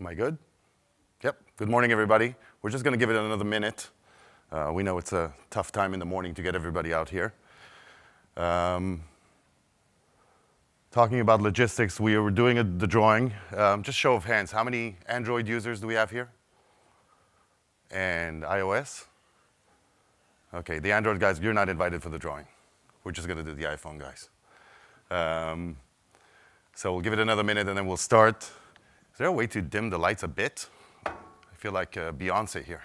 Am I good? Yep. Good morning, everybody. We're just going to give it another minute. We know it's a tough time in the morning to get everybody out here. Talking about logistics, we were doing the drawing. Just show of hands, how many Android users do we have here? And iOS? Okay, the Android guys, you're not invited for the drawing. We're just going to do the iPhone guys. So we'll give it another minute and then we'll start. Is there a way to dim the lights a bit? I feel like Beyonce here.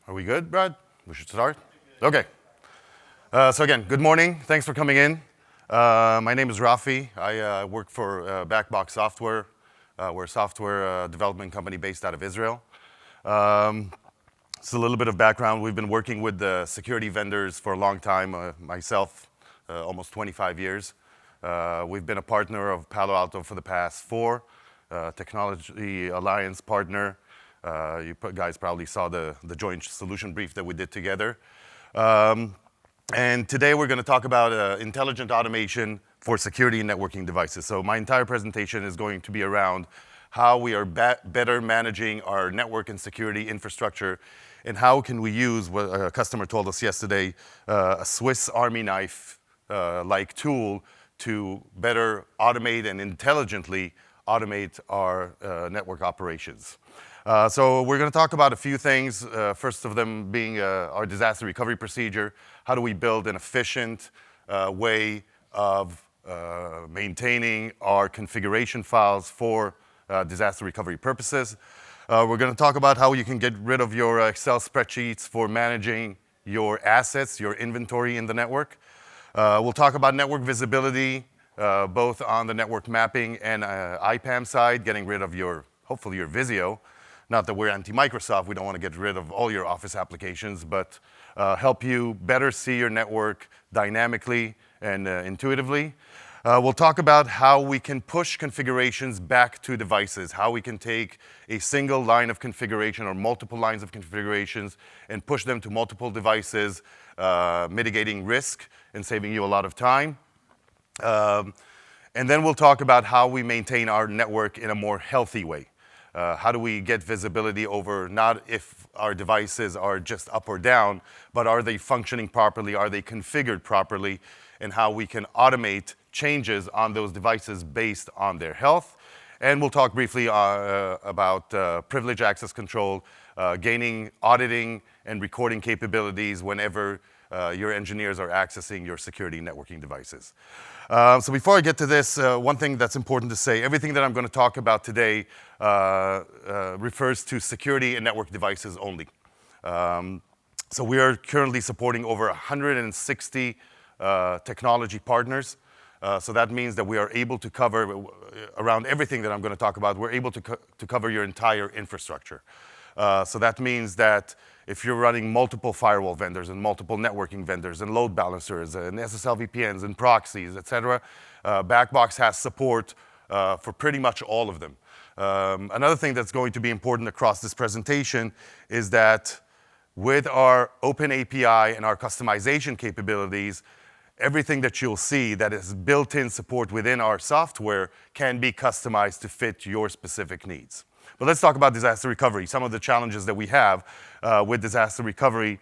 Are we good, Brad? We should start? Okay. So again, good morning. Thanks for coming in. My name is Rafi. I work for Backbox Software. We're a software development company based out of Israel. Just a little bit of background. We've been working with the security vendors for a long time, myself, almost 25 years. We've been a partner of Palo Alto for the past 4, Technology Alliance partner. You guys probably saw the joint solution brief that we did together. And today we're going to talk about intelligent automation for security and networking devices. So my entire presentation is going to be around how we are better managing our network and security infrastructure, and how can we use what a customer told us yesterday, a Swiss Army knife like tool to better automate and intelligently automate our network operations. So we're going to talk about a few things, first of them being our disaster recovery procedure. How do we build an efficient way of maintaining our configuration files for disaster recovery purposes? We're going to talk about how you can get rid of your Excel spreadsheets for managing your assets, your inventory in the network. We'll talk about network visibility, both on the network mapping and IPAM side, getting rid of hopefully your Visio. Not that we're anti-Microsoft, we don't want to get rid of all your Office applications, but help you better see your network dynamically and intuitively. We'll talk about how we can push configurations back to devices, how we can take a single line of configuration or multiple lines of configurations and push them to multiple devices, mitigating risk and saving you a lot of time. And then we'll talk about how we maintain our network in a more healthy way. How do we get visibility over not if our devices are just up or down, but are they functioning properly, are they configured properly, and how we can automate changes on those devices based on their health. And we'll talk briefly about privilege access control, gaining auditing and recording capabilities whenever your engineers are accessing your security networking devices. So before I get to this, one thing that's important to say, everything that I'm going to talk about today refers to security and network devices only. So we are currently supporting over 160 technology partners. So that means that we are able to cover, around everything that I'm going to talk about, we're able to cover your entire infrastructure. So that means that if you're running multiple firewall vendors and multiple networking vendors and load balancers and SSL VPNs and proxies, et cetera, Backbox has support for pretty much all of them. Another thing that's going to be important across this presentation is that with our open API and our customization capabilities, everything that you'll see that is built-in support within our software can be customized to fit your specific needs. But let's talk about disaster recovery, some of the challenges that we have with disaster recovery.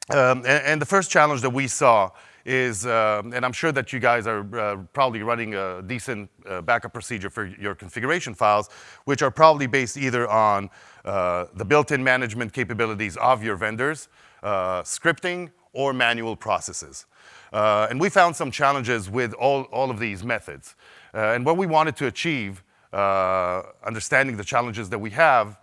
And the first challenge that we saw is, and I'm sure that you guys are probably running a decent backup procedure for your configuration files, which are probably based either on the built-in management capabilities of your vendors, scripting, or manual processes. And we found some challenges with all of these methods. And what we wanted to achieve understanding the challenges that we have,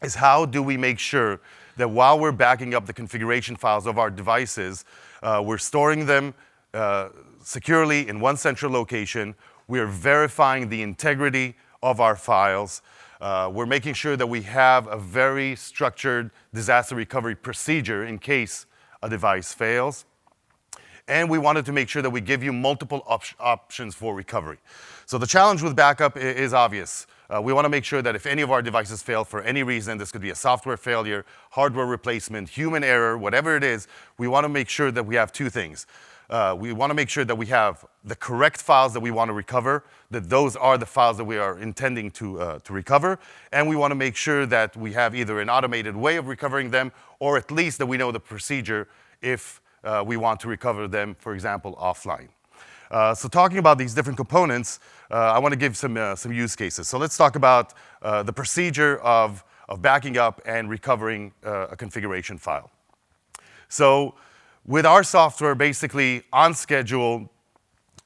is how do we make sure that while we're backing up the configuration files of our devices, we're storing them securely in one central location, we're verifying the integrity of our files, we're making sure that we have a very structured disaster recovery procedure in case a device fails. And we wanted to make sure that we give you multiple options for recovery. So the challenge with backup is obvious. We want to make sure that if any of our devices fail for any reason, this could be a software failure, hardware replacement, human error, whatever it is, we want to make sure that we have two things. We want to make sure that we have the correct files that we want to recover, that those are the files that we are intending to recover, and we want to make sure that we have either an automated way of recovering them, or at least that we know the procedure if we want to recover them, for example, offline. So talking about these different components, I want to give some use cases. So let's talk about the procedure of backing up and recovering a configuration file. So with our software, basically on schedule,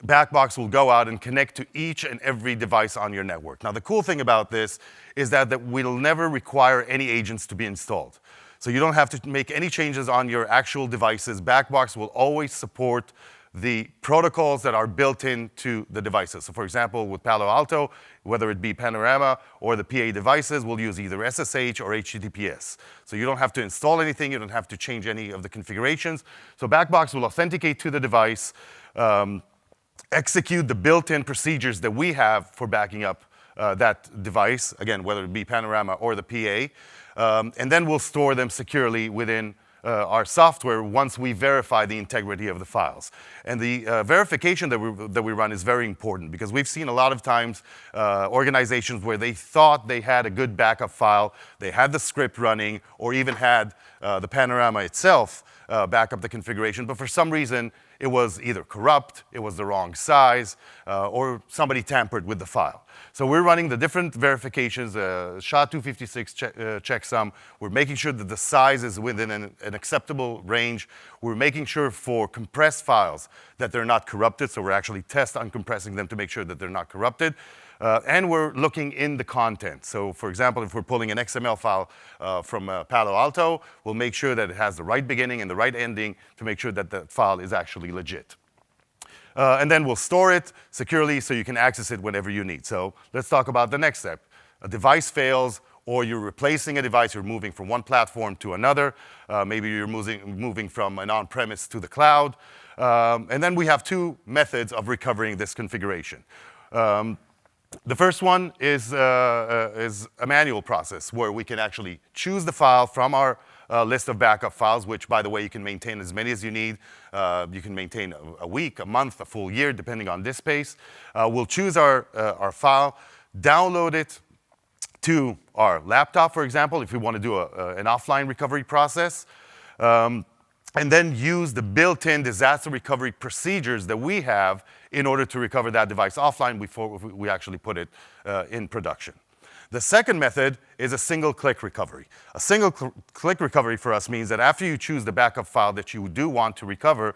Backbox will go out and connect to each and every device on your network. Now the cool thing about this is that we'll never require any agents to be installed. So you don't have to make any changes on your actual devices. Backbox will always support the protocols that are built into the devices. So for example, with Palo Alto, whether it be Panorama or the PA devices, we'll use either SSH or HTTPS. So you don't have to install anything, you don't have to change any of the configurations. So Backbox will authenticate to the device, execute the built-in procedures that we have for backing up that device, again, whether it be Panorama or the PA, and then we'll store them securely within our software once we verify the integrity of the files. And the verification that we run is very important because we've seen a lot of times organizations where they thought they had a good backup file, they had the script running, or even had the Panorama itself back up the configuration, but for some reason it was either corrupt, it was the wrong size, or somebody tampered with the file. So we're running the different verifications, SHA-256 checksum. We're making sure that the size is within an acceptable range. We're making sure for compressed files that they're not corrupted, so we're actually test uncompressing them to make sure that they're not corrupted. And we're looking in the content. So for example, if we're pulling an XML file from Palo Alto, we'll make sure that it has the right beginning and the right ending to make sure that the file is actually legit. And then we'll store it securely so you can access it whenever you need. So let's talk about the next step. A device fails, or you're replacing a device, you're moving from one platform to another. Maybe you're moving from an on-premise to the cloud. And then we have two methods of recovering this configuration. The first one is a manual process where we can actually choose the file from our list of backup files, which, by the way, you can maintain as many as you need. You can maintain a week, a month, a full year, depending on disk space. We'll choose our file, download it to our laptop, for example, if we want to do an offline recovery process. And then use the built-in disaster recovery procedures that we have in order to recover that device offline before we actually put it in production. The second method is a single-click recovery. A single-click recovery for us means that after you choose the backup file that you do want to recover,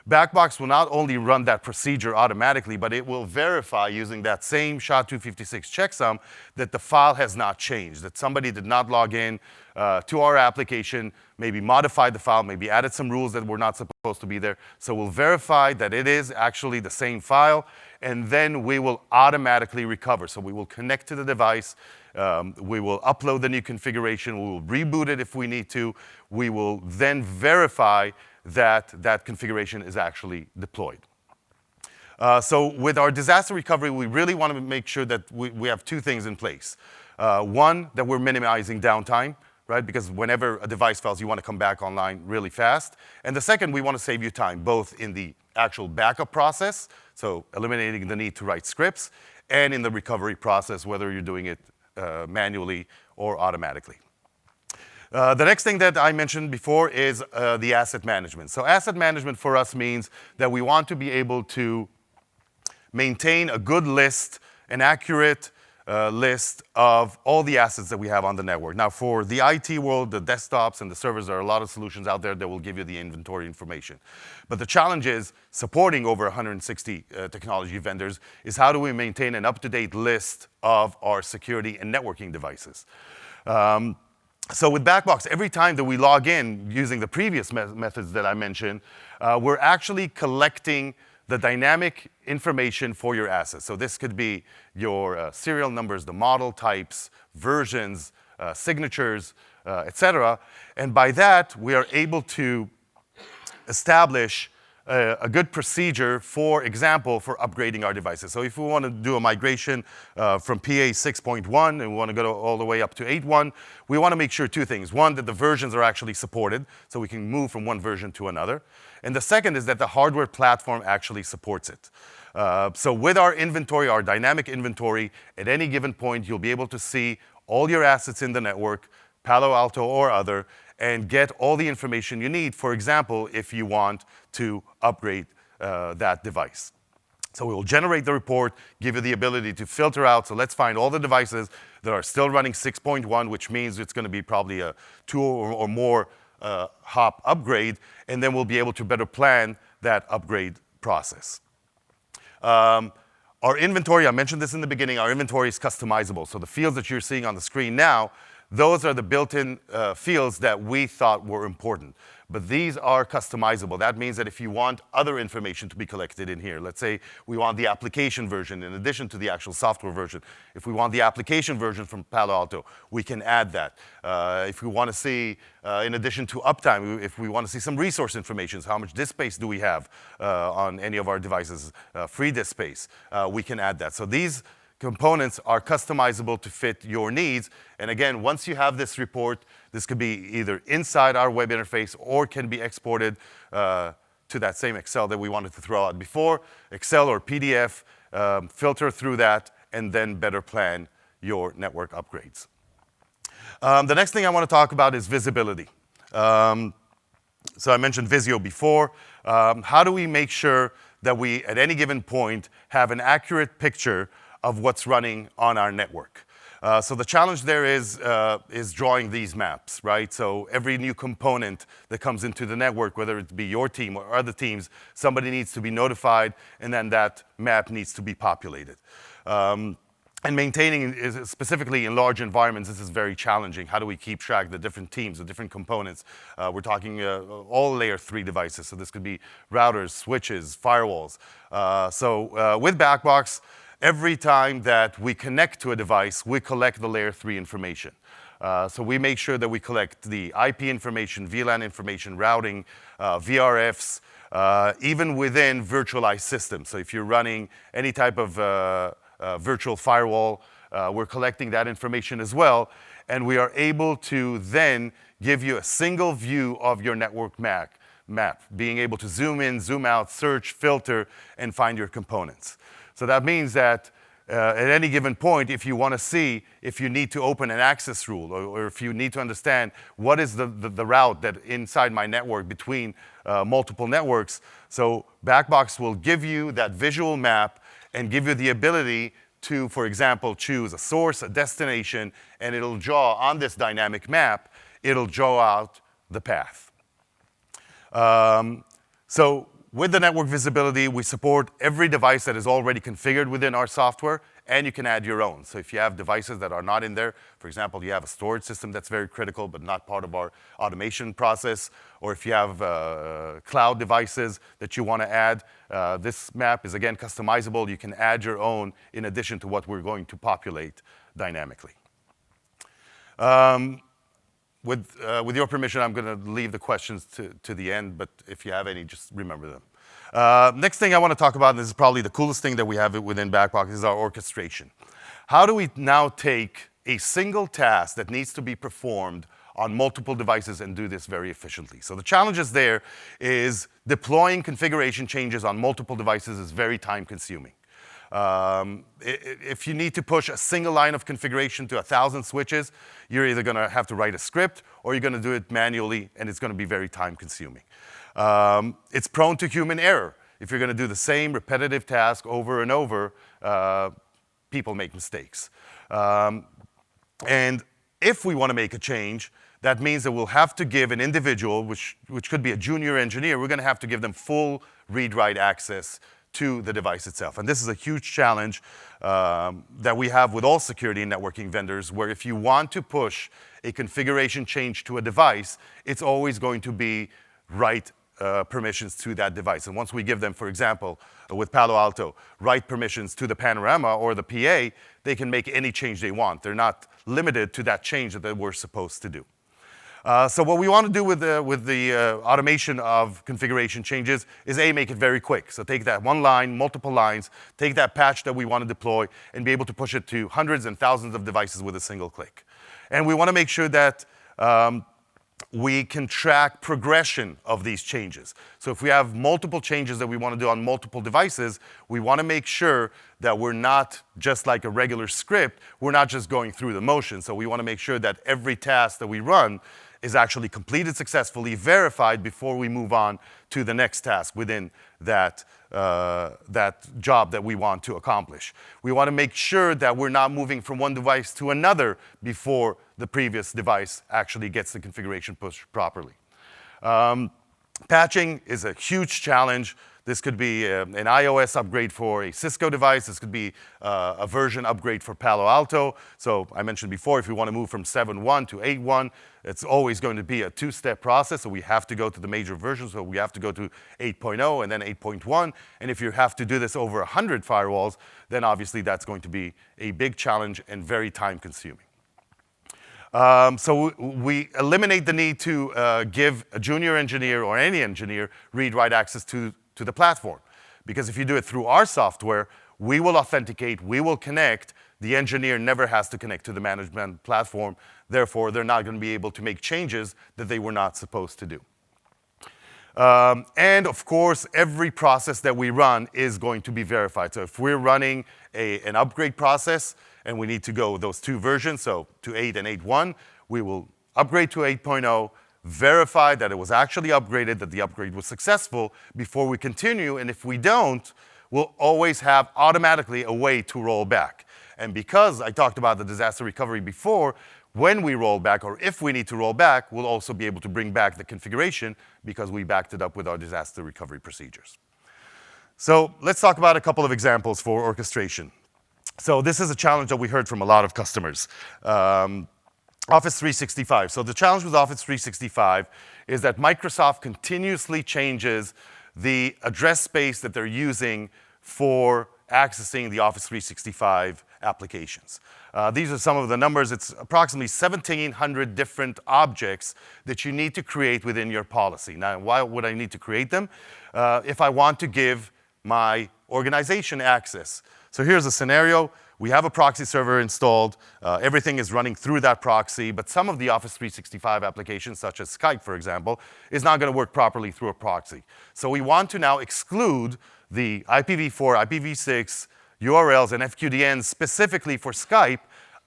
Backbox will not only run that procedure automatically, but it will verify using that same SHA-256 checksum that the file has not changed, that somebody did not log in to our application, maybe modified the file, maybe added some rules that were not supposed to be there. So we'll verify that it is actually the same file, and then we will automatically recover. So we will connect to the device, we will upload the new configuration, we will reboot it if we need to, we will then verify that that configuration is actually deployed. So with our disaster recovery, we really want to make sure that we have two things in place. One, that we're minimizing downtime, right? Because whenever a device fails, you want to come back online really fast. And the second, we want to save you time, both in the actual backup process, so eliminating the need to write scripts, and in the recovery process, whether you're doing it manually or automatically. The next thing that I mentioned before is the asset management. So asset management for us means that we want to be able to maintain a good list, an accurate list of all the assets that we have on the network. Now, for the IT world, the desktops and the servers, there are a lot of solutions out there that will give you the inventory information. But the challenge is supporting over 160 technology vendors is how do we maintain an up-to-date list of our security and networking devices. So with Backbox, every time that we log in using the previous methods that I mentioned, we're actually collecting the dynamic information for your assets. So this could be your serial numbers, the model types, versions, signatures, etc. And by that, we are able to establish a good procedure, for example, for upgrading our devices. So if we want to do a migration from PA 6.1 and we want to go all the way up to 8.1, we want to make sure two things. One, that the versions are actually supported, so we can move from one version to another. And the second is that the hardware platform actually supports it. So with our inventory, our dynamic inventory, at any given point, you'll be able to see all your assets in the network, Palo Alto or other, and get all the information you need, for example, if you want to upgrade that device. So we will generate the report, give you the ability to filter out. So let's find all the devices that are still running 6.1, which means it's going to be probably a 2 or more hop upgrade, and then we'll be able to better plan that upgrade process. Our inventory, I mentioned this in the beginning, our inventory is customizable. So the fields that you're seeing on the screen now, those are the built-in fields that we thought were important. But these are customizable. That means that if you want other information to be collected in here, let's say we want the application version in addition to the actual software version. If we want the application version from Palo Alto, we can add that. If we want to see, in addition to uptime, if we want to see some resource information, so how much disk space do we have on any of our devices, free disk space, we can add that. So these components are customizable to fit your needs. And again, once you have this report, this could be either inside our web interface or can be exported to that same Excel that we wanted to throw out before, Excel or PDF, filter through that, and then better plan your network upgrades. The next thing I want to talk about is visibility. So I mentioned Visio before. How do we make sure that we, at any given point, have an accurate picture of what's running on our network? So the challenge there is drawing these maps, right? So every new component that comes into the network, whether it be your team or other teams, somebody needs to be notified, and then that map needs to be populated. And maintaining, specifically in large environments, this is very challenging. How do we keep track of the different teams, the different components? We're talking all layer 3 devices, so this could be routers, switches, firewalls. So with Backbox, every time that we connect to a device, we collect the layer 3 information. So we make sure that we collect the IP information, VLAN information, routing, VRFs, even within virtualized systems. So if you're running any type of virtual firewall, we're collecting that information as well. And we are able to then give you a single view of your network map, being able to zoom in, zoom out, search, filter, and find your components. So that means that at any given point, if you want to see if you need to open an access rule or if you need to understand what is the route that inside my network between multiple networks, so Backbox will give you that visual map and give you the ability to, for example, choose a source, a destination, and it'll draw on this dynamic map, it'll draw out the path. So with the network visibility, we support every device that is already configured within our software, and you can add your own. So if you have devices that are not in there, for example, you have a storage system that's very critical but not part of our automation process, or if you have cloud devices that you want to add, this map is again customizable. You can add your own in addition to what we're going to populate dynamically. With your permission, I'm going to leave the questions to the end, but if you have any, just remember them. Next thing I want to talk about, and this is probably the coolest thing that we have within Backbox, is our orchestration. How do we now take a single task that needs to be performed on multiple devices and do this very efficiently? So the challenges there is deploying configuration changes on multiple devices is very time consuming. If you need to push a single line of configuration to 1,000 switches, you're either going to have to write a script or you're going to do it manually, and it's going to be very time consuming. It's prone to human error. If you're going to do the same repetitive task over and over, people make mistakes. And if we want to make a change, that means that we'll have to give an individual, which could be a junior engineer, we're going to have to give them full read-write access to the device itself. And this is a huge challenge that we have with all security and networking vendors, where if you want to push a configuration change to a device, it's always going to be write permissions to that device. And once we give them, for example, with Palo Alto, write permissions to the Panorama or the PA, they can make any change they want. They're not limited to that change that they were supposed to do. So what we want to do with the automation of configuration changes is make it very quick. So take that one line, multiple lines, take that patch that we want to deploy, and be able to push it to hundreds and thousands of devices with a single click. And we want to make sure that we can track progression of these changes. So if we have multiple changes that we want to do on multiple devices, we want to make sure that we're not just like a regular script, we're not just going through the motions. So we want to make sure that every task that we run is actually completed successfully, verified before we move on to the next task within that job that we want to accomplish. We want to make sure that we're not moving from one device to another before the previous device actually gets the configuration pushed properly. Patching is a huge challenge. This could be an iOS upgrade for a Cisco device. This could be a version upgrade for Palo Alto. So I mentioned before, if we want to move from 7.1 to 8.1, it's always going to be a two-step process. So we have to go to the major versions. So we have to go to 8.0 and then 8.1. And if you have to do this over 100 firewalls, then obviously that's going to be a big challenge and very time-consuming. So we eliminate the need to give a junior engineer or any engineer read-write access to the platform. Because if you do it through our software, we will authenticate, we will connect. The engineer never has to connect to the management platform. Therefore, they're not going to be able to make changes that they were not supposed to do. And of course, every process that we run is going to be verified. So if we're running an upgrade process and we need to go those two versions, so to 8 and 8.1, we will upgrade to 8.0, verify that it was actually upgraded, that the upgrade was successful before we continue. And if we don't, we'll always have automatically a way to roll back. And because I talked about the disaster recovery before, when we roll back, or if we need to roll back, we'll also be able to bring back the configuration because we backed it up with our disaster recovery procedures. So let's talk about a couple of examples for orchestration. So this is a challenge that we heard from a lot of customers. Office 365. So the challenge with Office 365 is that Microsoft continuously changes the address space that they're using for accessing the Office 365 applications. These are some of the numbers. It's approximately 1,700 different objects that you need to create within your policy. Now, why would I need to create them? If I want to give my organization access. So here's a scenario. We have a proxy server installed. Everything is running through that proxy, but some of the Office 365 applications, such as Skype, for example, is not going to work properly through a proxy. So we want to now exclude the IPv4, IPv6 URLs and FQDNs specifically for Skype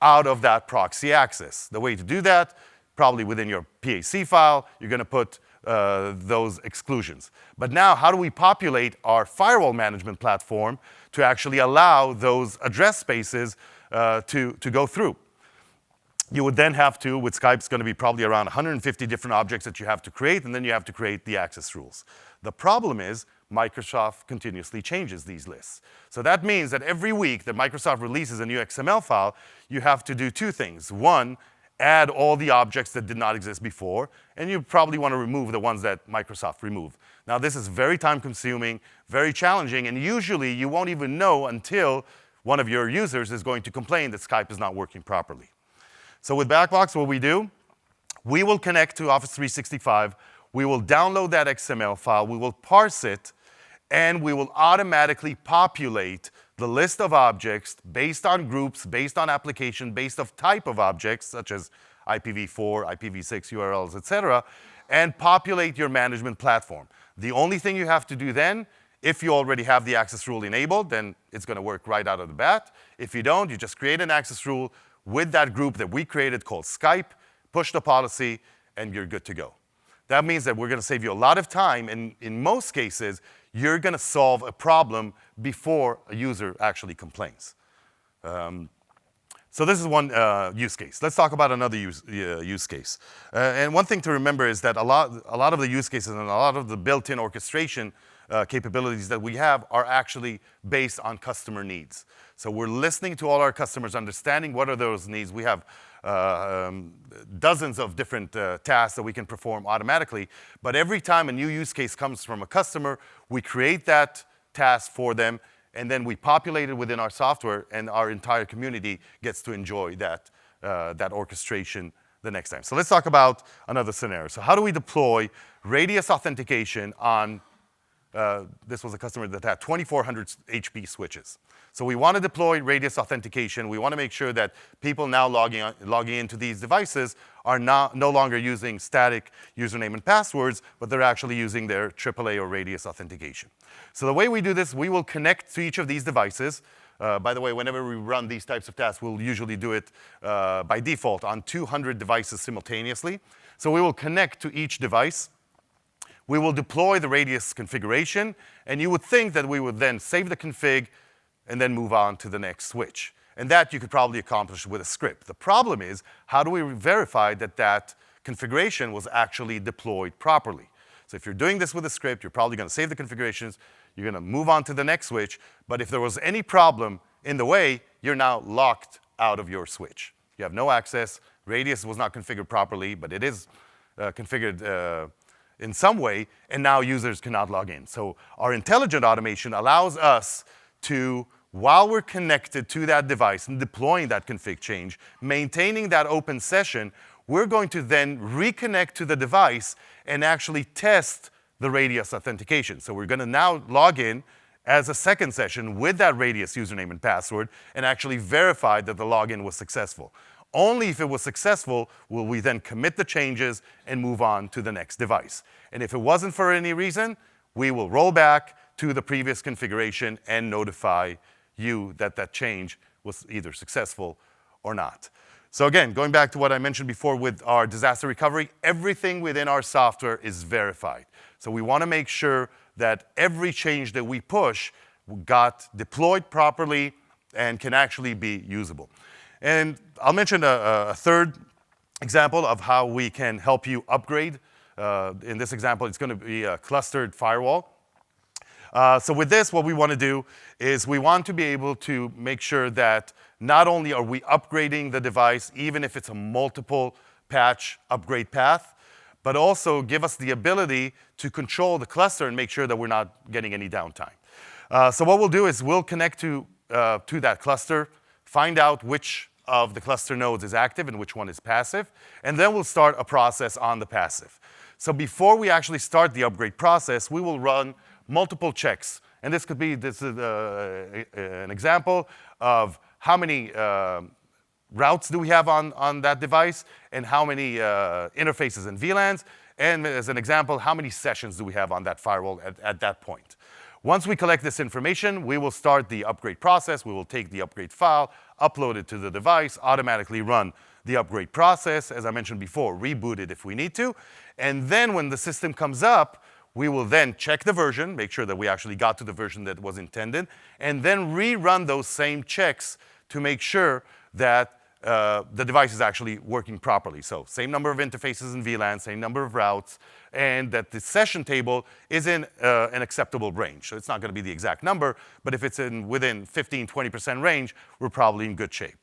out of that proxy access. The way to do that, probably within your PAC file, you're going to put those exclusions. But now, how do we populate our firewall management platform to actually allow those address spaces to go through? You would then have to, with Skype, it's going to be probably around 150 different objects that you have to create, and then you have to create the access rules. The problem is Microsoft continuously changes these lists. So that means that every week that Microsoft releases a new XML file, you have to do two things. One, add all the objects that did not exist before, and you probably want to remove the ones that Microsoft removed. Now, this is very time-consuming, very challenging, and usually you won't even know until one of your users is going to complain that Skype is not working properly. So with Backbox, what we do, we will connect to Office 365, we will download that XML file, we will parse it, and we will automatically populate the list of objects based on groups, based on application, based on type of objects, such as IPv4, IPv6 URLs, etc., and populate your management platform. The only thing you have to do then, if you already have the access rule enabled, then it's going to work right out of the bat. If you don't, you just create an access rule with that group that we created called Skype, push the policy, and you're good to go. That means that we're going to save you a lot of time, and in most cases, you're going to solve a problem before a user actually complains. So this is one use case. Let's talk about another use case. And one thing to remember is that a lot of the use cases and a lot of the built-in orchestration capabilities that we have are actually based on customer needs. So we're listening to all our customers, understanding what are those needs. We have dozens of different tasks that we can perform automatically. But every time a new use case comes from a customer, we create that task for them, and then we populate it within our software, and our entire community gets to enjoy that orchestration the next time. So let's talk about another scenario. So how do we deploy radius authentication on, this was a customer that had 2,400 HP switches. So we want to deploy radius authentication. We want to make sure that people now logging into these devices are no longer using static username and passwords, but they're actually using their AAA or radius authentication. So the way we do this, we will connect to each of these devices. By the way, whenever we run these types of tasks, we'll usually do it by default on 200 devices simultaneously. So we will connect to each device. We will deploy the radius configuration, and you would think that we would then save the config and then move on to the next switch. And that you could probably accomplish with a script. The problem is, how do we verify that that configuration was actually deployed properly? So if you're doing this with a script, you're probably going to save the configurations, you're going to move on to the next switch, but if there was any problem in the way, you're now locked out of your switch. You have no access, radius was not configured properly, but it is configured in some way, and now users cannot log in. So our intelligent automation allows us to, while we're connected to that device and deploying that config change, maintaining that open session, we're going to then reconnect to the device and actually test the radius authentication. So we're going to now log in as a second session with that radius username and password and actually verify that the login was successful. Only if it was successful will we then commit the changes and move on to the next device. And if it wasn't for any reason, we will roll back to the previous configuration and notify you that that change was either successful or not. So again, going back to what I mentioned before with our disaster recovery, everything within our software is verified. So we want to make sure that every change that we push got deployed properly and can actually be usable. And I'll mention a third example of how we can help you upgrade. In this example, it's going to be a clustered firewall. So with this, what we want to do is we want to be able to make sure that not only are we upgrading the device, even if it's a multiple patch upgrade path, but also give us the ability to control the cluster and make sure that we're not getting any downtime. So what we'll do is we'll connect to that cluster, find out which of the cluster nodes is active and which one is passive, and then we'll start a process on the passive. So before we actually start the upgrade process, we will run multiple checks. And this is an example of how many routes do we have on that device and how many interfaces and VLANs. And as an example, how many sessions do we have on that firewall at that point. Once we collect this information, we will start the upgrade process. We will take the upgrade file, upload it to the device, automatically run the upgrade process, as I mentioned before, reboot it if we need to. And then when the system comes up, we will then check the version, make sure that we actually got to the version that was intended, and then rerun those same checks to make sure that the device is actually working properly. So same number of interfaces and VLANs, same number of routes, and that the session table is in an acceptable range. So it's not going to be the exact number, but if it's within 15-20% range, we're probably in good shape.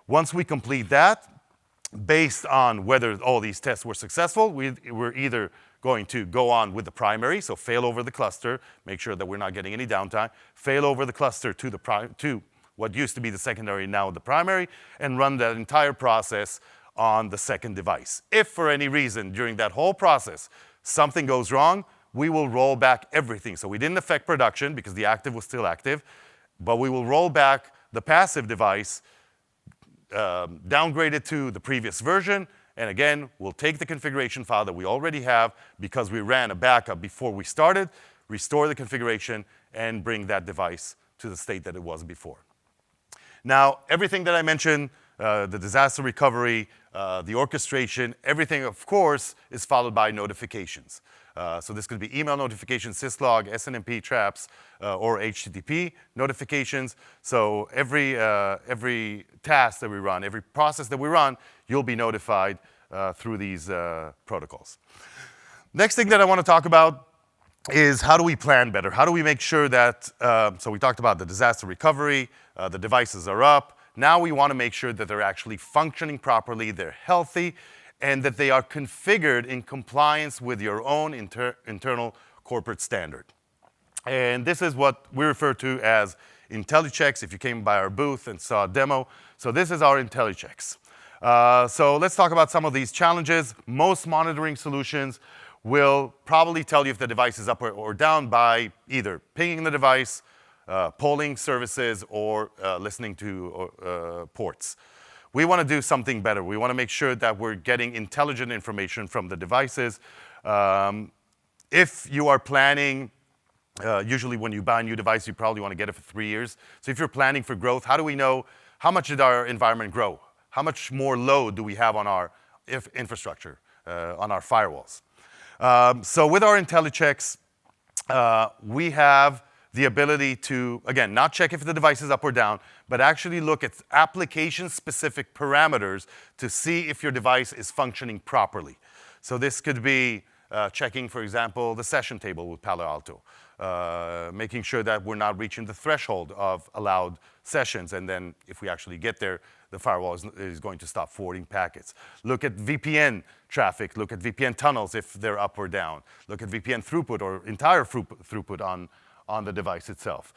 Once we complete that, based on whether all these tests were successful, we're either going to go on with the primary, so fail over the cluster, make sure that we're not getting any downtime, fail over the cluster to what used to be the secondary, now the primary, and run that entire process on the second device. If for any reason during that whole process something goes wrong, we will roll back everything. So we didn't affect production because the active was still active, but we will roll back the passive device, downgrade it to the previous version, and again, we'll take the configuration file that we already have because we ran a backup before we started, restore the configuration, and bring that device to the state that it was before. Now, everything that I mentioned, the disaster recovery, the orchestration, everything, of course, is followed by notifications. So this could be email notifications, syslog, SNMP traps, or HTTP notifications. So every task that we run, every process that we run, you'll be notified through these protocols. Next thing that I want to talk about is how do we plan better? How do we make sure that, so we talked about the disaster recovery, the devices are up. Now we want to make sure that they're actually functioning properly, they're healthy, and that they are configured in compliance with your own internal corporate standard. And this is what we refer to as IntelliChecks, if you came by our booth and saw a demo. So this is our IntelliChecks. So let's talk about some of these challenges. Most monitoring solutions will probably tell you if the device is up or down by either pinging the device, polling services, or listening to ports. We want to do something better. We want to make sure that we're getting intelligent information from the devices. If you are planning, usually when you buy a new device, you probably want to get it for 3 years. So if you're planning for growth, how do we know how much did our environment grow? How much more load do we have on our infrastructure, on our firewalls? So with our IntelliChecks, we have the ability to, again, not check if the device is up or down, but actually look at application-specific parameters to see if your device is functioning properly. So this could be checking, for example, the session table with Palo Alto, making sure that we're not reaching the threshold of allowed sessions, and then if we actually get there, the firewall is going to stop forwarding packets. Look at VPN traffic, look at VPN tunnels if they're up or down. Look at VPN throughput or entire throughput on the device itself.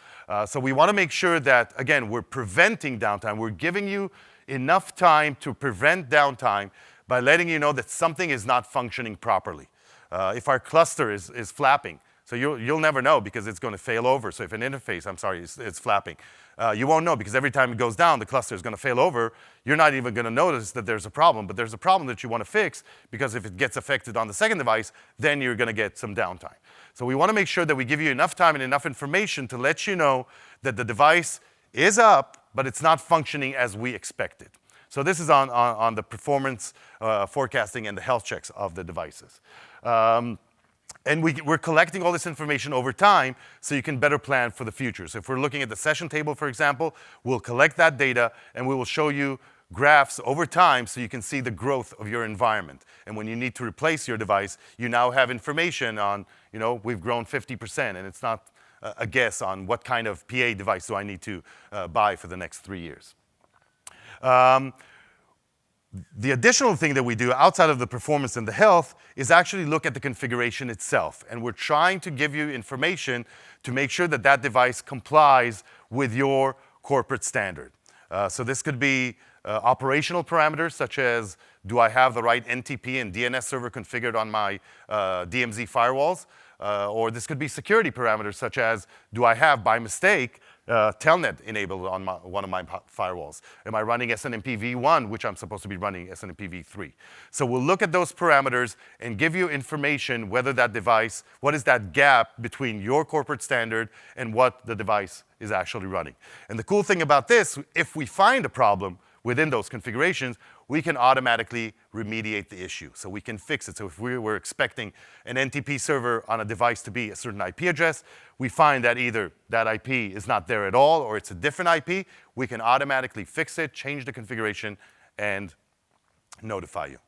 So we want to make sure that, again, we're preventing downtime. We're giving you enough time to prevent downtime by letting you know that something is not functioning properly. If our cluster is flapping, so you'll never know because it's going to fail over. So if an interface, I'm sorry, it's flapping, you won't know because every time it goes down, the cluster is going to fail over. You're not even going to notice that there's a problem, but there's a problem that you want to fix because if it gets affected on the second device, then you're going to get some downtime. So we want to make sure that we give you enough time and enough information to let you know that the device is up, but it's not functioning as we expected. So this is on the performance forecasting and the health checks of the devices. And we're collecting all this information over time so you can better plan for the future. So if we're looking at the session table, for example, we'll collect that data and we will show you graphs over time so you can see the growth of your environment. And when you need to replace your device, you now have information on, we've grown 50%, and it's not a guess on what kind of PA device do I need to buy for the next 3 years. The additional thing that we do outside of the performance and the health is actually look at the configuration itself. And we're trying to give you information to make sure that that device complies with your corporate standard. So this could be operational parameters such as, do I have the right NTP and DNS server configured on my DMZ firewalls? Or this could be security parameters such as, do I have, by mistake, Telnet enabled on one of my firewalls? Am I running SNMP v1, which I'm supposed to be running SNMP v3? So we'll look at those parameters and give you information whether that device, what is that gap between your corporate standard and what the device is actually running. And the cool thing about this, if we find a problem within those configurations, we can automatically remediate the issue. So we can fix it. So if we were expecting an NTP server on a device to be a certain IP address, we find that either that IP is not there at all or it's a different IP, we can automatically fix it, change the configuration, and notify you.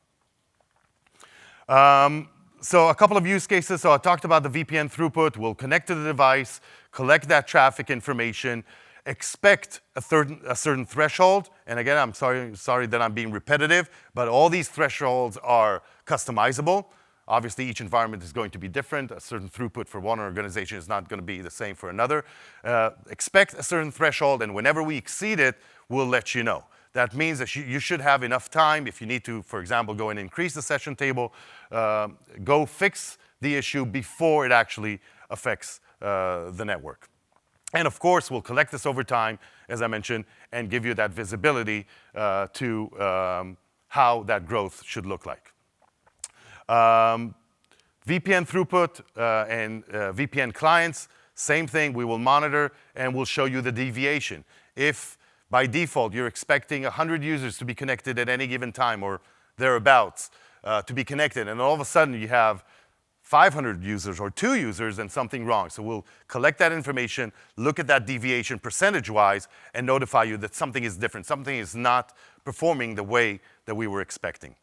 So a couple of use cases. So I talked about the VPN throughput. We'll connect to the device, collect that traffic information, expect a certain threshold. And again, I'm sorry that I'm being repetitive, but all these thresholds are customizable. Obviously, each environment is going to be different. A certain throughput for one organization is not going to be the same for another. Expect a certain threshold, and whenever we exceed it, we'll let you know. That means that you should have enough time. If you need to, for example, go and increase the session table, go fix the issue before it actually affects the network. And of course, we'll collect this over time, as I mentioned, and give you that visibility to how that growth should look like. VPN throughput and VPN clients, same thing. We will monitor and we'll show you the deviation. If by default you're expecting 100 users to be connected at any given time or thereabouts to be connected, and all of a sudden you have 500 users or 2 users, then something wrong. So we'll collect that information, look at that deviation percentage-wise, and notify you that something is different. Something is not performing the way that we were expecting.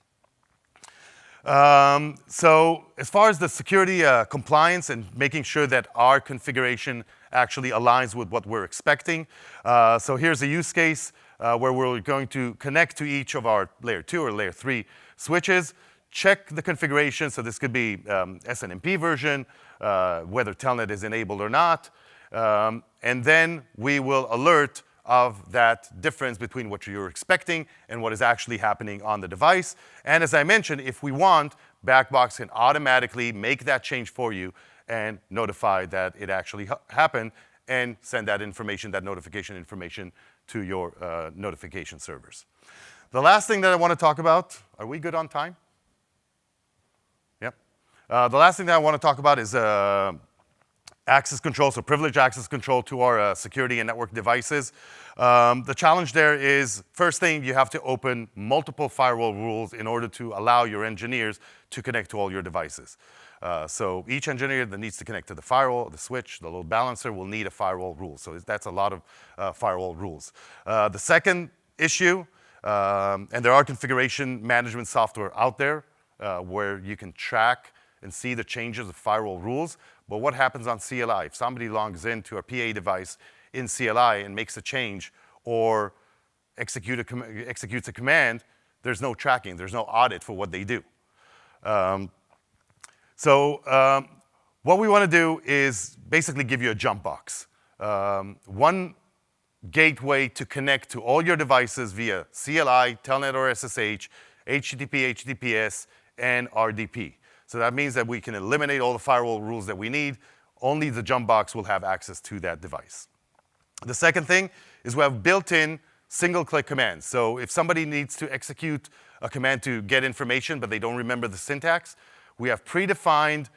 So as far as the security compliance and making sure that our configuration actually aligns with what we're expecting. So here's a use case where we're going to connect to each of our layer 2 or layer 3 switches, check the configuration. So this could be SNMP version, whether Telnet is enabled or not. And then we will alert of that difference between what you're expecting and what is actually happening on the device. And as I mentioned, if we want, Backbox can automatically make that change for you and notify that it actually happened and send that information, that notification information, to your notification servers. The last thing that I want to talk about, are we good on time? Yep. The last thing that I want to talk about is access control, so privileged access control to our security and network devices. The challenge there is, first thing, you have to open multiple firewall rules in order to allow your engineers to connect to all your devices. So each engineer that needs to connect to the firewall, the switch, the load balancer will need a firewall rule. So that's a lot of firewall rules. The second issue, and there are configuration management software out there where you can track and see the changes of firewall rules. But what happens on CLI? If somebody logs into a PA device in CLI and makes a change or executes a command, there's no tracking, there's no audit for what they do. So what we want to do is basically give you a jump box. One gateway to connect to all your devices via CLI, Telnet or SSH, HTTP, HTTPS, and RDP. So that means that we can eliminate all the firewall rules that we need. Only the jump box will have access to that device. The second thing is we have built-in single-click commands. So if somebody needs to execute a command to get information, but they don't remember the syntax, we have predefined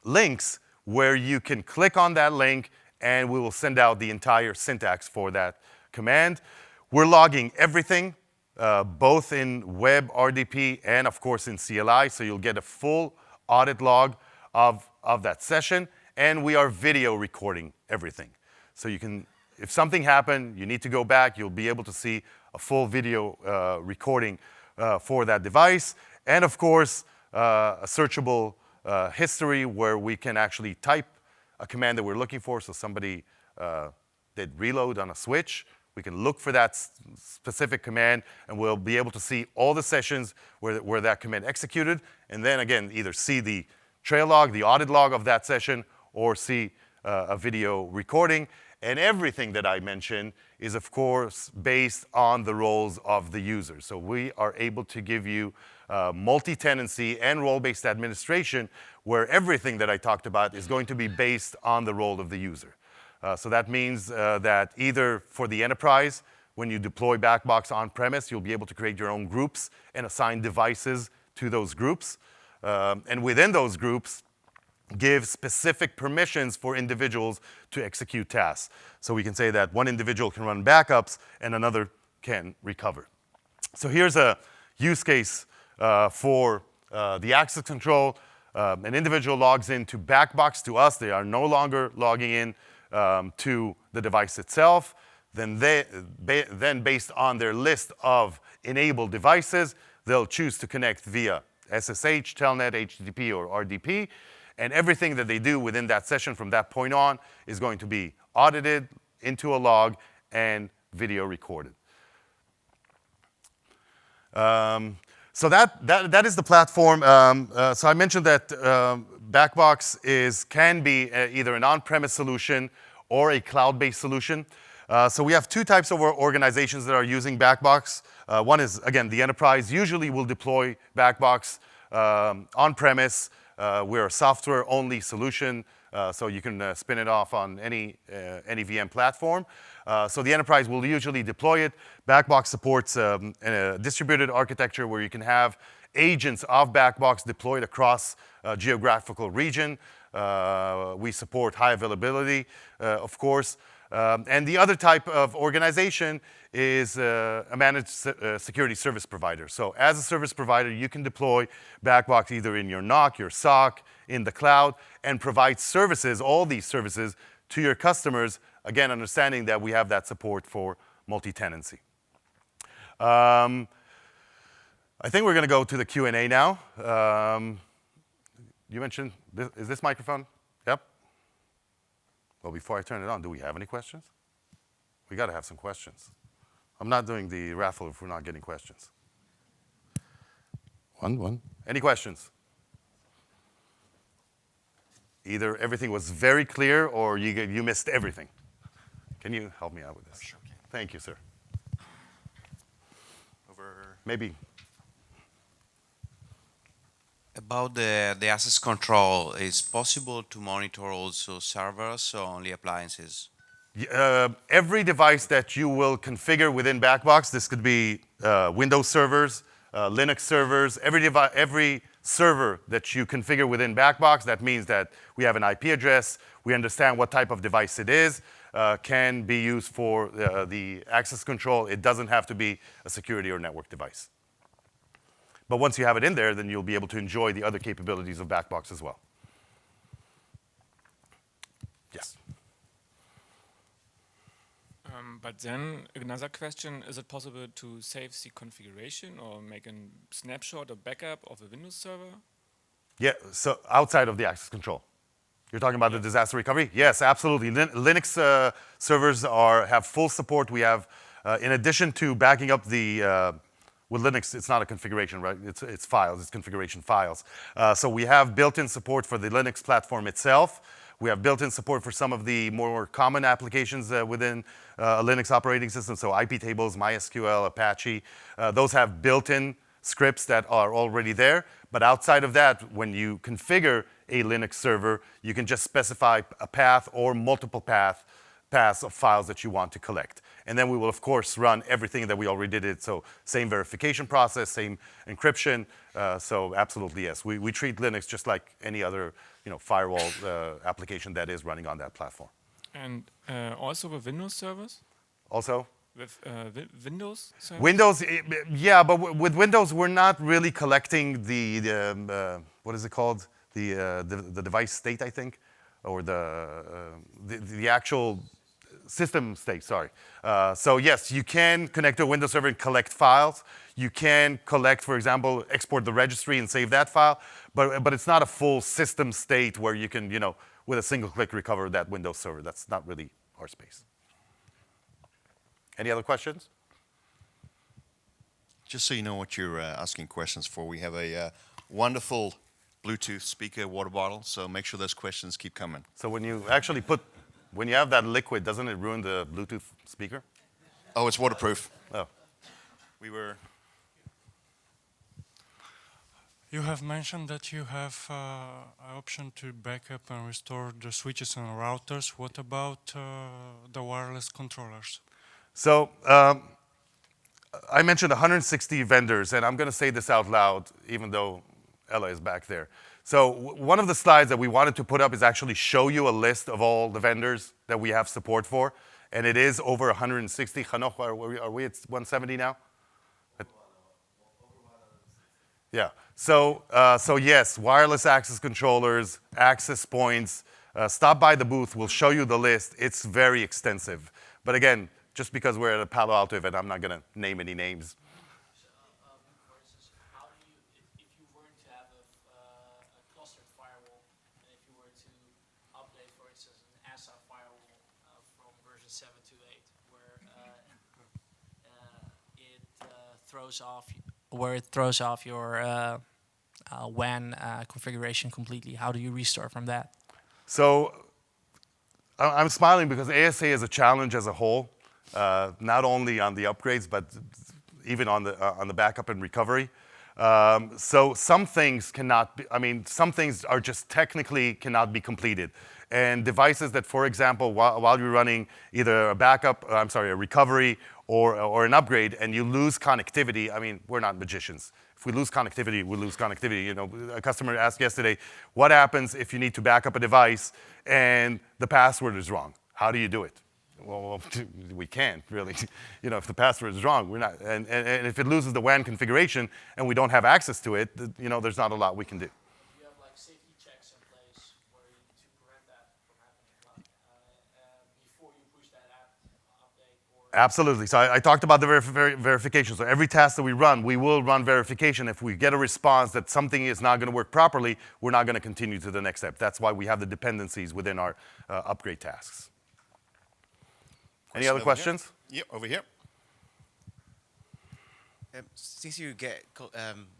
links where you can click on that link, and we will send out the entire syntax for that command. We're logging everything, both in web RDP and, of course, in CLI. So you'll get a full audit log of that session. And we are video recording everything. So you can, if something happened, you need to go back, you'll be able to see a full video recording for that device. And, of course, a searchable history where we can actually type a command that we're looking for. So somebody did reload on a switch. We can look for that specific command, and we'll be able to see all the sessions where that command executed, and then, again, either see the trail log, the audit log of that session, or see a video recording. And everything that I mentioned is, of course, based on the roles of the user. So we are able to give you multi-tenancy and role-based administration, where everything that I talked about is going to be based on the role of the user. So that means that either for the enterprise, when you deploy Backbox on-premise, you'll be able to create your own groups and assign devices to those groups. And within those groups, give specific permissions for individuals to execute tasks. So we can say that one individual can run backups and another can recover. So here's a use case for the access control. An individual logs into Backbox to us. They are no longer logging in to the device itself. Then based on their list of enabled devices, they'll choose to connect via SSH, Telnet, HTTP, or RDP. And everything that they do within that session from that point on is going to be audited into a log and video recorded. So that is the platform. So I mentioned that Backbox can be either an on-premise solution or a cloud-based solution. So we have two types of organizations that are using Backbox. One is, again, the enterprise usually will deploy Backbox on-premise. We're a software-only solution, so you can spin it off on any VM platform. So the enterprise will usually deploy it. Backbox supports a distributed architecture where you can have agents of Backbox deployed across a geographical region. We support high availability, of course. And the other type of organization is a managed security service provider. So as a service provider, you can deploy Backbox either in your NOC, your SOC, in the cloud, and provide services, all these services, to your customers, again, understanding that we have that support for multi-tenancy. I think we're going to go to the Q&A now. You mentioned, is this microphone? Yep. Well, before I turn it on, do we have any questions? We got to have some questions. I'm not doing the raffle if we're not getting questions. One. Any questions? Either everything was very clear or you missed everything. Can you help me out with this? Sure can. Thank you, sir. Over. Maybe. About the access control, is possible to monitor also servers or only appliances? Every device that you will configure within Backbox, this could be Windows servers, Linux servers, every server that you configure within Backbox, that means that we have an IP address, we understand what type of device it is, can be used for the access control. It doesn't have to be a security or network device. But once you have it in there, then you'll be able to enjoy the other capabilities of Backbox as well. Yes? But then another question, is it possible to save the configuration or make a snapshot or backup of a Windows server? Yeah, so outside of the access control. You're talking about the disaster recovery? Yes, absolutely. Linux servers have full support. We have, in addition to backing up the, with Linux, it's not a configuration, right? It's files, it's configuration files. So we have built-in support for the Linux platform itself. We have built-in support for some of the more common applications within a Linux operating system, so IP tables, MySQL, Apache. Those have built-in scripts that are already there. But outside of that, when you configure a Linux server, you can just specify a path or multiple paths of files that you want to collect. And then we will, of course, run everything that we already did. So same verification process, same encryption. So absolutely, yes. We treat Linux just like any other firewall application that is running on that platform. And also with Windows servers? Also? With Windows servers? Windows, yeah, but with Windows, we're not really collecting the what is it called? The device state, I think, or the actual system state, sorry. So yes, you can connect to a Windows server and collect files. You can collect, for example, export the registry and save that file, but it's not a full system state where you can, with a single click recover that Windows server. That's not really our space. Any other questions? Just so you know what you're asking questions for, we have a wonderful Bluetooth speaker water bottle, so make sure those questions keep coming. So when you actually when you have that liquid, doesn't it ruin the Bluetooth speaker? Oh, it's waterproof. Oh. You have mentioned that you have an option to backup and restore the switches and routers. What about the wireless controllers? So I mentioned 160 vendors, and I'm going to say this out loud, even though Ella is back there. So one of the slides that we wanted to put up is actually show you a list of all the vendors that we have support for, and it is over 160. Hanoch, are we at 170 now? Yeah. So yes, wireless access controllers, access points. Stop by the booth. We'll show you the list. It's very extensive. But again, just because we're at a Palo Alto event, I'm not going to name any names. So, for instance, how do you, if you were to have a clustered firewall, and if you were to update, for instance, an ASA firewall from version 7 to 8, where it throws off your WAN configuration completely, how do you restore from that? So I'm smiling because ASA is a challenge as a whole. Not only on the upgrades, but even on the backup and recovery. So some things cannot be, some things are just technically cannot be completed. And devices that, for example, while you're running either a recovery or an upgrade and you lose connectivity, we're not magicians. If we lose connectivity, we lose connectivity. A customer asked yesterday, what happens if you need to back up a device and the password is wrong? How do you do it? Well, we can't really. You know, if the password is wrong, we're not. And if it loses the WAN configuration and we don't have access to it, you know, there's not a lot we can do. Do you have like safety checks in place where you, to prevent that from happening, like, before you push that app update? Or Absolutely. So I talked about the verification. So every task that we run, we will run verification. If we get a response that something is not going to work properly, we're not going to continue to the next step. That's why we have the dependencies within our upgrade tasks. Any other Over here? questions? Yep, over here. Since you get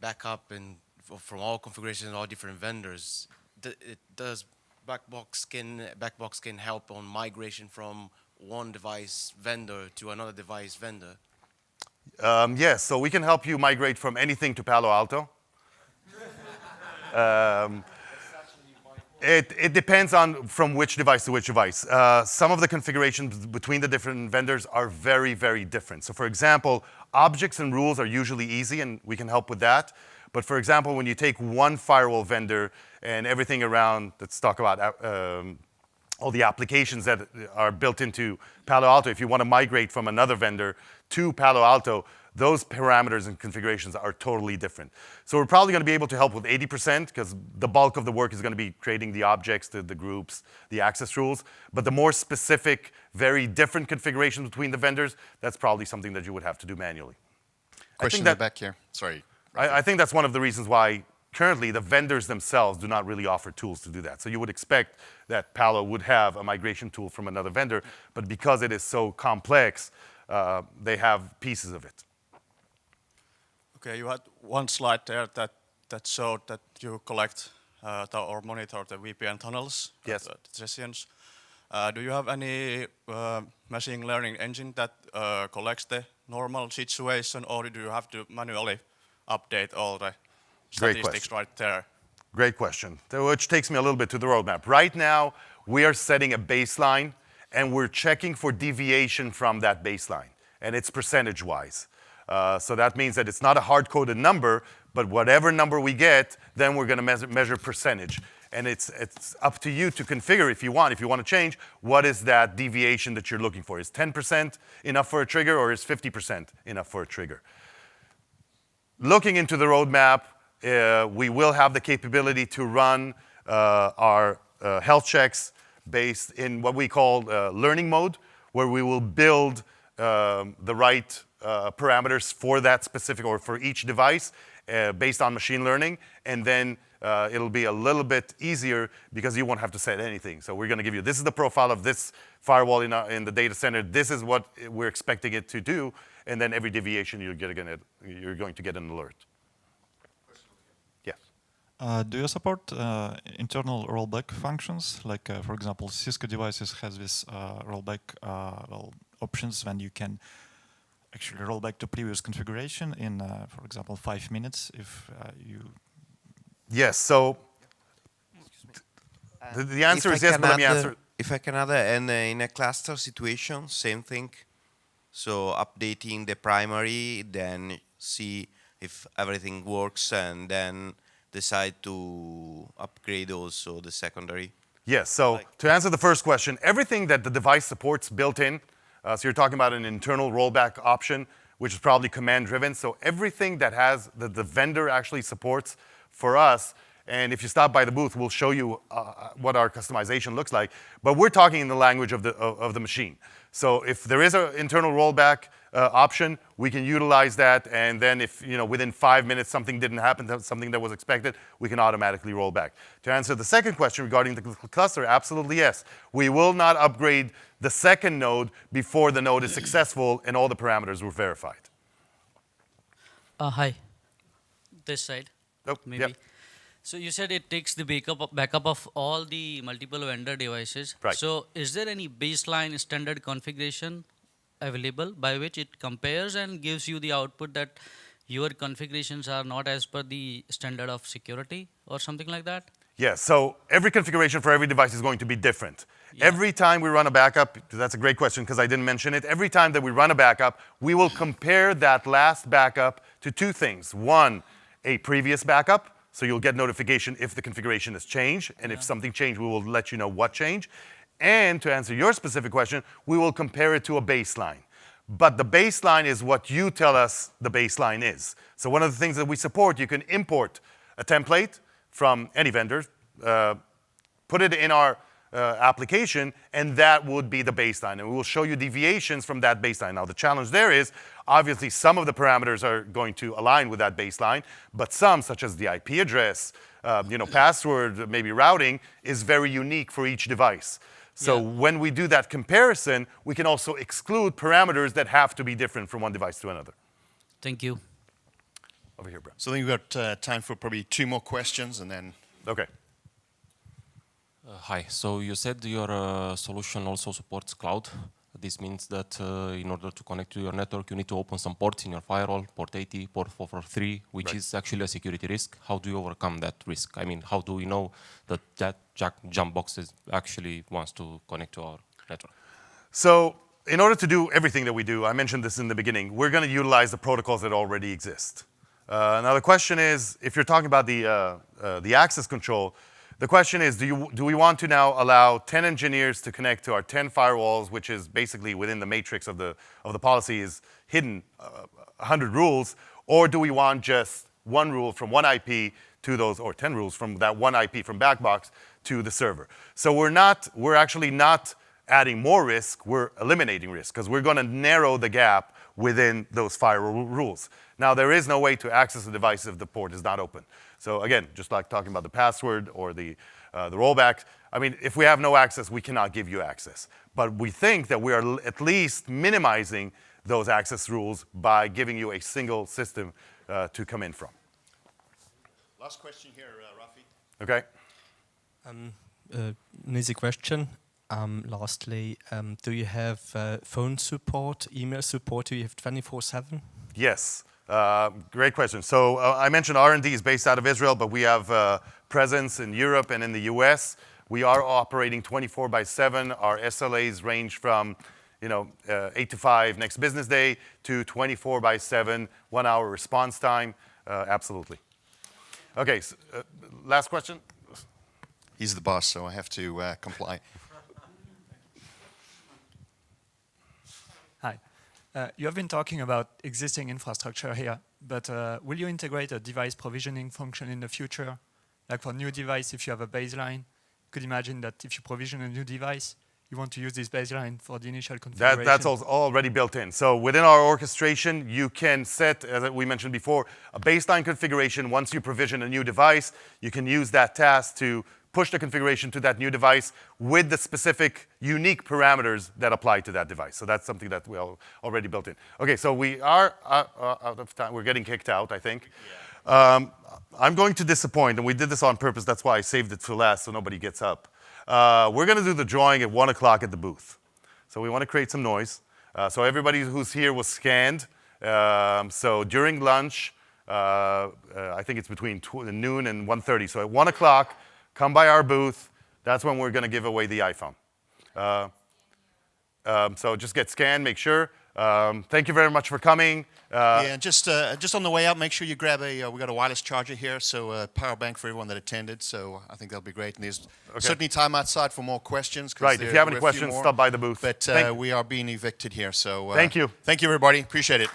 backup from all configurations and all different vendors, does Backbox can help on migration from one device vendor to another device vendor? Yes, so we can help you migrate from anything to Palo Alto. It depends on from which device to which device. Some of the configurations between the different vendors are very, very different. So for example, objects and rules are usually easy, and we can help with that. But for example, when you take one firewall vendor and everything around, let's talk about all the applications that are built into Palo Alto, if you want to migrate from another vendor to Palo Alto, those parameters and configurations are totally different. So we're probably going to be able to help with 80% because the bulk of the work is going to be creating the objects, the groups, the access rules. But the more specific, very different configurations between the vendors, that's probably something that you would have to do manually. Question in the back here. Sorry. I think that's one of the reasons why currently the vendors themselves do not really offer tools to do that. So you would expect that Palo would have a migration tool from another vendor, but because it is so complex, they have pieces of it. Okay, you had one slide there that showed that you collect or monitor the VPN tunnels, Yes. the sessions. Do you have any machine learning engine that collects the normal situation, or do you have to manually update all the Great statistics question. right there? Great question, which takes me a little bit to the roadmap. Right now, we are setting a baseline, and we're checking for deviation from that baseline, and it's percentage-wise. So that means that it's not a hard-coded number, but whatever number we get, then we're going to measure percentage. And it's up to you to configure if you want. If you want to change, what is that deviation that you're looking for? Is 10% enough for a trigger, or is 50% enough for a trigger? Looking into the roadmap, we will have the capability to run our health checks based in what we call learning mode, where we will build the right parameters for that specific or for each device based on machine learning, and then it'll be a little bit easier because you won't have to set anything. So we're going to give you, this is the profile of this firewall in the data center, this is what we're expecting it to do, and then every deviation you're going to get an alert. Yes. Do you support internal rollback functions? Like, for example, Cisco devices has this rollback options when you can actually roll back to previous configuration in, for example, 5 minutes if you... Yes, so the answer is yes, but let me answer. If I can add, and in a cluster situation, same thing. So updating the primary, then see if everything works, and then decide to upgrade also the secondary. Yes, so to answer the first question, everything that the device supports built in, so you're talking about an internal rollback option, which is probably command-driven. So everything that has the vendor actually supports for us, and if you stop by the booth, we'll show you what our customization looks like. But we're talking in the language of the machine. So if there is an internal rollback option, we can utilize that, and then if within 5 minutes something didn't happen, something that was expected, we can automatically roll back. To answer the second question regarding the cluster, absolutely yes. We will not upgrade the second node before the node is successful and all the parameters were verified. Hi. This side. Oh, maybe. yep. So you said it takes the backup of all the multiple vendor devices. Right. So is there any baseline standard configuration available by which it compares and gives you the output that your configurations are not as per the standard of security or something like that? Yes, so every configuration for every device is going to be different. Yeah. Every time we run a backup, that's a great question because I didn't mention it. Every time that we run a backup, we will compare that last backup to two things. One, a previous backup, so you'll get notification if the configuration has changed, and if something changed, we will let you know what changed. And to answer your specific question, we will compare it to a baseline. But the baseline is what you tell us the baseline is. So one of the things that we support, you can import a template from any vendor, put it in our application, and that would be the baseline. And we will show you deviations from that baseline. Now, the challenge there is, obviously, some of the parameters are going to align with that baseline, but some, such as the IP address, password, maybe routing, is very unique for each device. So when we do that comparison, we can also exclude parameters that have to be different from one device to another. Thank you. Over here, Brad. So I think we've got time for probably 2 more questions, and then... Okay. Hi. So you said your solution also supports cloud. This means that in order to connect to your network, you need to open some ports in your firewall, port 80, port 443, which is actually a security risk. How do you overcome that risk? I mean, how do we know that jump box actually wants to connect to our network? So in order to do everything that we do, I mentioned this in the beginning, we're going to utilize the protocols that already exist. Now the question is, if you're talking about the access control, the question is, do we want to now allow 10 engineers to connect to our 10 firewalls, which is basically within the matrix of the policy is hidden 100 rules, or do we want just one rule from one IP to those, or 10 rules from that one IP from Backbox to the server? So we're actually not adding more risk, we're eliminating risk, because we're going to narrow the gap within those firewall rules. Now, there is no way to access the device if the port is not open. So again, just like talking about the password or the rollback, I mean, if we have no access, we cannot give you access. But we think that we are at least minimizing those access rules by giving you a single system to come in from. Last question here, Rafi. Okay. An easy question. Lastly, do you have phone support, email support? Do you have 24/7? Yes. Great question. So I mentioned R&D is based out of Israel, but we have presence in Europe and in the US. We are operating 24/7. Our SLAs range from 8 to 5 next business day to 24/7, 1 hour response time. Absolutely. Okay, so, last question. He's the boss, so I have to comply. Hi. You have been talking about existing infrastructure here, but will you integrate a device provisioning function in the future? Like for new device, if you have a baseline, you could imagine that if you provision a new device, you want to use this baseline for the initial configuration. That's already built in. So within our orchestration, you can set, as we mentioned before, a baseline configuration. Once you provision a new device, you can use that task to push the configuration to that new device with the specific unique parameters that apply to that device. So that's something that we already built in. Okay, so we are out of time. We're getting kicked out, I think. Yeah. I'm going to disappoint, and we did this on purpose. That's why I saved it for last so nobody gets up. We're going to do the drawing at 1 o'clock at the booth. So we want to create some noise. So everybody who's here was scanned. So during lunch, I think it's between noon and 1:30. So at 1 o'clock, come by our booth. That's when we're going to give away the iPhone. So just get scanned, make sure. Thank you very much for coming. Yeah, just on the way out, make sure you grab we got a wireless charger here, so a power bank for everyone that attended. So I think that'll be great. And there's certainly time outside for more questions. Right, if you have any questions, stop by the booth. But we are being evicted here, so thank you. Thank you, everybody. Appreciate it.